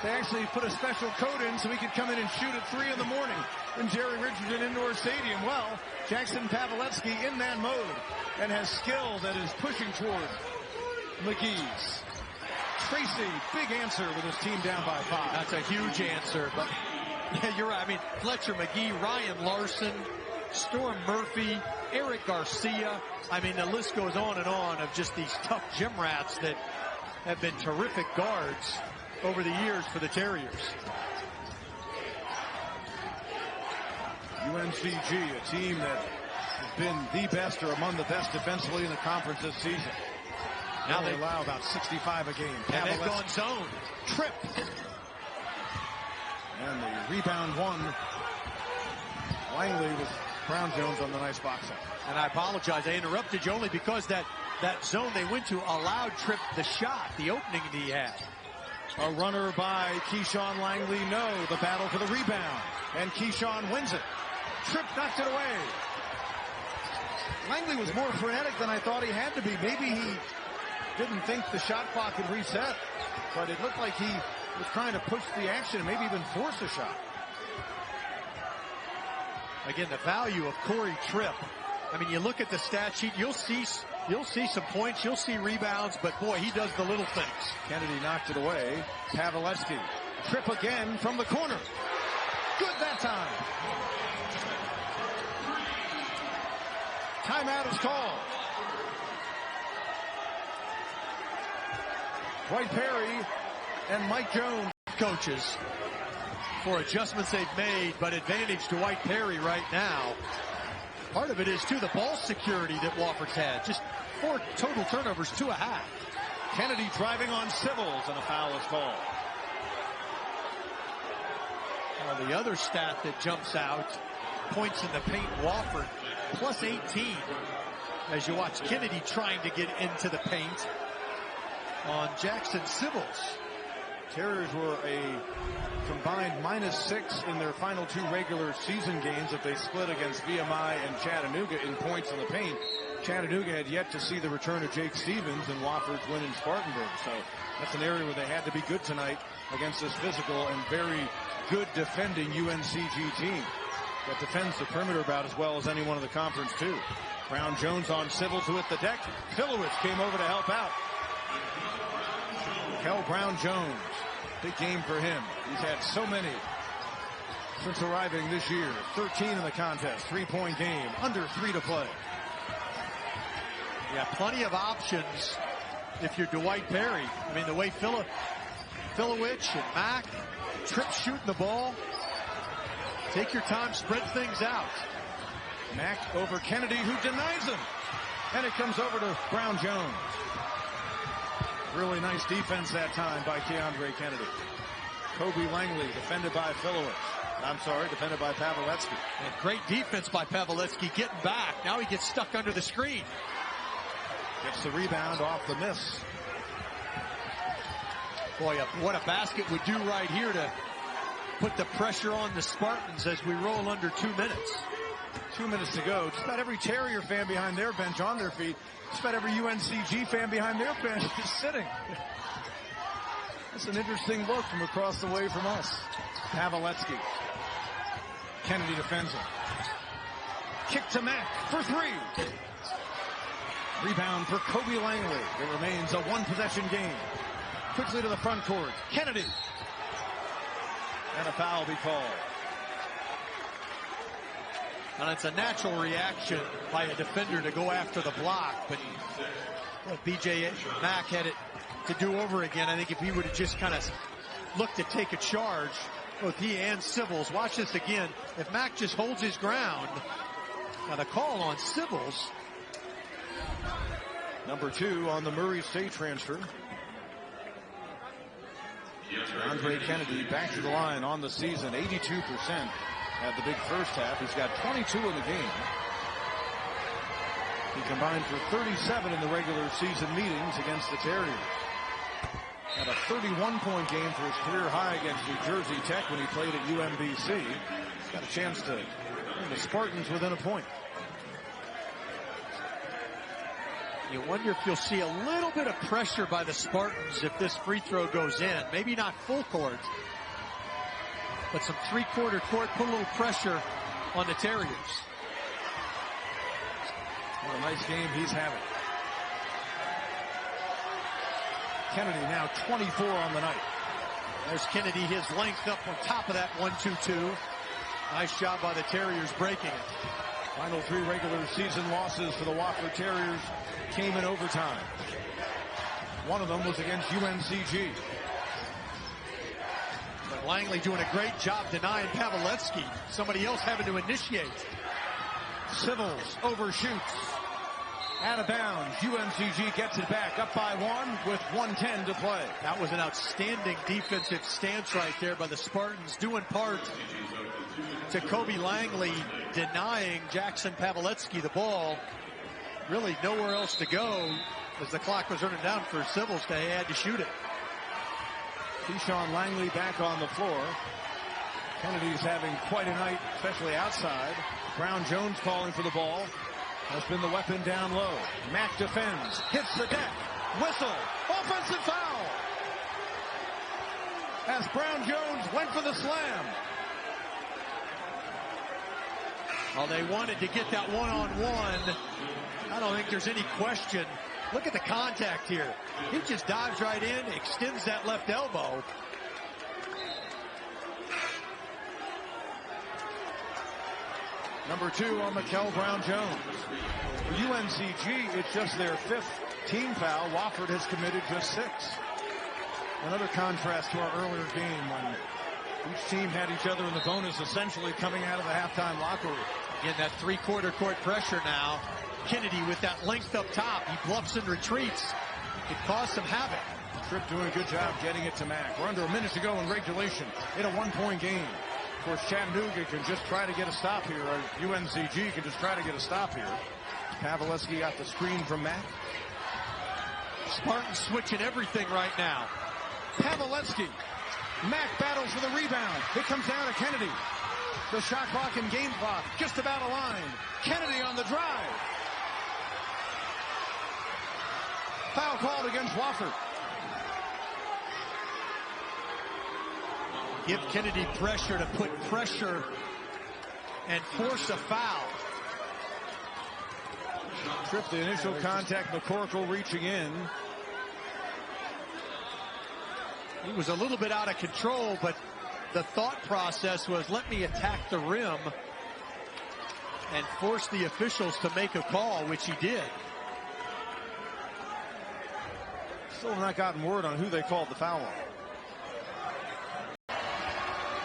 They actually put a special code in so he could come in and shoot at 3 in the morning in Jerry Richardson Indoor Stadium. Well, Jackson Pavlevsky in that mode and has skill that is pushing toward McGee's. Tracy, big answer with his team down by 5. That's a huge answer, but yeah, you're right. I mean, Fletcher McGee, Ryan Larson, Storm Murphy, Eric Garcia. I mean, the list goes on and on of just these tough gym rats that have been terrific guards over the years for the Terriers. UNCG, a team that has been the best or among the best defensively in the conference this season. Now they allow about 65 a game. And they've gone zone. Trip. And the rebound won. Langley with Brown Jones on the nice box out. And I apologize, I interrupted you only because that zone they went to allowed Tripp the shot, the opening that he had. A runner by Keyshawn Langley. No, the battle for the rebound. And Keyshawn wins it. Tripp knocked it away. Langley was more frenetic than I thought he had to be. Maybe he didn't think the shot clock had reset, but it looked like he was trying to push the action and maybe even force a shot. Again, the value of Corey Tripp. I mean, you look at the stat sheet, you'll see some points, you'll see rebounds, but boy, he does the little things. Kennedy knocked it away. Pavlevsky. Tripp again from the corner. Good that time. Timeout is called. Dwight Perry and Mike Jones. Coaches for adjustments they've made, but advantage Dwight Perry right now. Part of it is, too, the ball security that Wofford's had. Just 4 total turnovers, 2.5. Kennedy driving on Civils, and a foul is called. The other stat that jumps out, points in the paint, Wofford, plus 18. As you watch Kennedy trying to get into the paint on Jackson Civils. Terriers were a combined -6 in their final 2 regular season games that they split against VMI and Chattanooga in points in the paint. Chattanooga had yet to see the return of Jake Stevens and Wofford's win in Spartanburg. So that's an area where they had to be good tonight against this physical and very good defending UNCG team that defends the perimeter about as well as anyone in the conference too. Brown Jones on Civils, who hit the deck. Filowich came over to help out. Kel Brown Jones, big game for him. He's had so many since arriving this year. 13 in the contest, 3-point game, under 3 to play. Yeah, plenty of options if you're Dwight Perry. I mean, the way Filowich and Mack, Tripp shooting the ball. Take your time, spread things out. Mack over Kennedy, who denies him. And it comes over to Brown Jones. Really nice defense that time by Keondre Kennedy. Kobe Langley defended by defended by Paveletzky. And great defense by Paveletzky getting back. Now he gets stuck under the screen. Gets the rebound off the miss. Boy, what a basket would do right here to put the pressure on the Spartans as we roll under 2 minutes. 2 minutes to go. Just about every Terrier fan behind their bench on their feet. Just about every UNCG fan behind their bench is sitting. It's an interesting look from across the way from us. Paveletzky. Kennedy defends him. Kick to Mack for three. Rebound for Kobe Langley. It remains a one-possession game. Quickly to the front court. Kennedy. And a foul be called. And it's a natural reaction by a defender to go after the block, but B.J. Mack had it to do over again. I think if he would have just kind of looked to take a charge, both he and Civils. Watch this again. If Mack just holds his ground, now the call on Civils. Number 2 on the Murray State transfer. Andre Kennedy back to the line on the season, 82% at the big first half. He's got 22 in the game. He combined for 37 in the regular season meetings against the Terriers. Had a 31-point game for his career high against New Jersey Tech when he played at UMBC. He's got a chance to bring the Spartans within a point. You wonder if you'll see a little bit of pressure by the Spartans if this free throw goes in. Maybe not full court, but some three-quarter court, put a little pressure on the Terriers. What a nice game he's having. Kennedy now 24 on the night. There's Kennedy, his length up on top of that 1-2-2. Nice job by the Terriers breaking it. Final 3 regular season losses for the Wofford Terriers came in overtime. One of them was against UNCG. But Langley doing a great job denying Paveletzky. Somebody else having to initiate. Civils overshoots. Out of bounds. UNCG gets it back up by 1 with 1:10 to play. That was an outstanding defensive stance right there by the Spartans, doing part to Kobe Langley denying Jackson Paveletzky the ball. Really nowhere else to go as the clock was running down for Civils. They had to shoot it. Keyshawn Langley back on the floor. Kennedy's having quite a night, especially outside. Brown Jones calling for the ball. Has been the weapon down low. Mack defends. Hits the deck. Whistle. Offensive foul. As Brown Jones went for the slam. Well, they wanted to get that one-on-one. I don't think there's any question. Look at the contact here. He just dives right in, extends that left elbow. Number 2 on Mikel Brown Jones. For UNCG, it's just their 5th team foul. Wofford has committed just 6. Another contrast to our earlier game when each team had each other in the bonus essentially coming out of the halftime locker room. Again, that three-quarter court pressure now. Kennedy with that length up top. He bluffs and retreats. It caused some havoc. Tripp doing a good job getting it to Mack. We're under a minute to go in regulation in a 1-point game. Of course, Chattanooga can just try to get a stop here, or UNCG can just try to get a stop here. Paveletzky got the screen from Mack. Spartans switching everything right now. Paveletzky. Mack battles for the rebound. It comes down to Kennedy. The shot clock and game clock just about aligned. Kennedy on the drive. Foul called against Wofford. Give Kennedy pressure to put pressure and force a foul. Tripp, the initial contact, McCorkle reaching in. He was a little bit out of control, but the thought process was, let me attack the rim and force the officials to make a call, which he did. Still have not gotten word on who they called the foul on.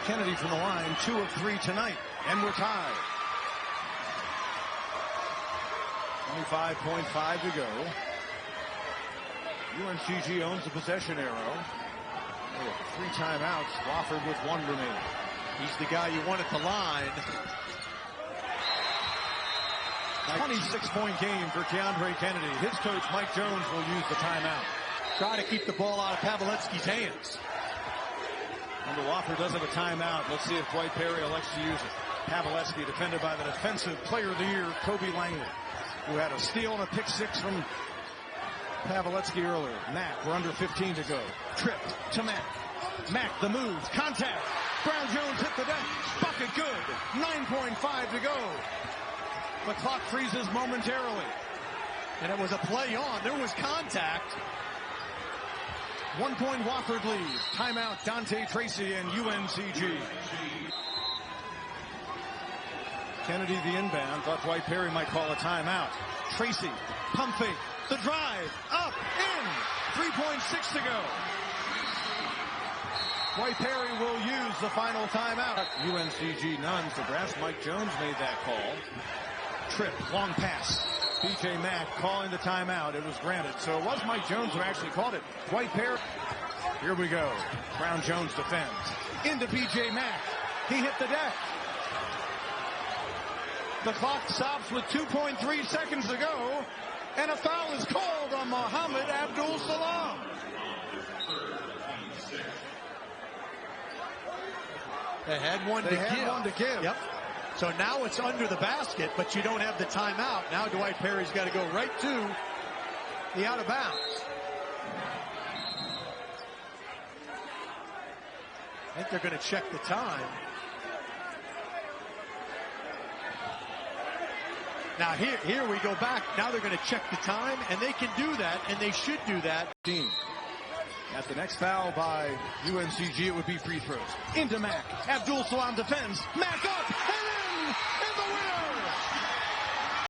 Kennedy from the line, 2 of 3 tonight, and we're tied. 25.5 to go. UNCG owns the possession arrow. 3 timeouts. Wofford with 1 remaining. He's the guy you want at the line. 26-point game for Keondre Kennedy. His coach, Mike Jones, will use the timeout. Try to keep the ball out of Paveletzky's hands. And Wofford does have a timeout. Let's see if Dwight Perry elects to use it. Paveletzky defended by the defensive player of the year, Kobe Langley, who had a steal and a pick 6 from Paveletzky earlier. Mack, we're under 15 to go. Trip to Mack. Mack, the move, contact. Brown Jones hit the deck. Bucket good. 9.5 to go. The clock freezes momentarily. And it was a play on. There was contact. 1-point Wofford lead. Timeout, Dante Tracy and UNCG. Kennedy the inbound. Thought Dwight Perry might call a timeout. Tracy, pump fake. The drive, up, in. 3.6 to go. Dwight Perry will use the final timeout. UNCG none for brass. Mike Jones made that call. Trip, long pass. B.J. Mack calling the timeout. It was granted. So it was Mike Jones who actually called it. Dwight Perry. Here we go. Brown Jones defends. Into B.J. Mack. He hit the deck. The clock stops with 2.3 seconds to go. And a foul is called on Mohammed Abdul-Salam. They had one to give. Yep. So now it's under the basket, but you don't have the timeout. Now Dwight Perry's got to go right to the out of bounds. I think they're going to check the time. Now here we go back. Now they're going to check the time, and they can do that, and they should do that. At the next foul by UNCG, it would be free throws. Into Mack. Abdul-Salam defends. Mack up and in! And the winner!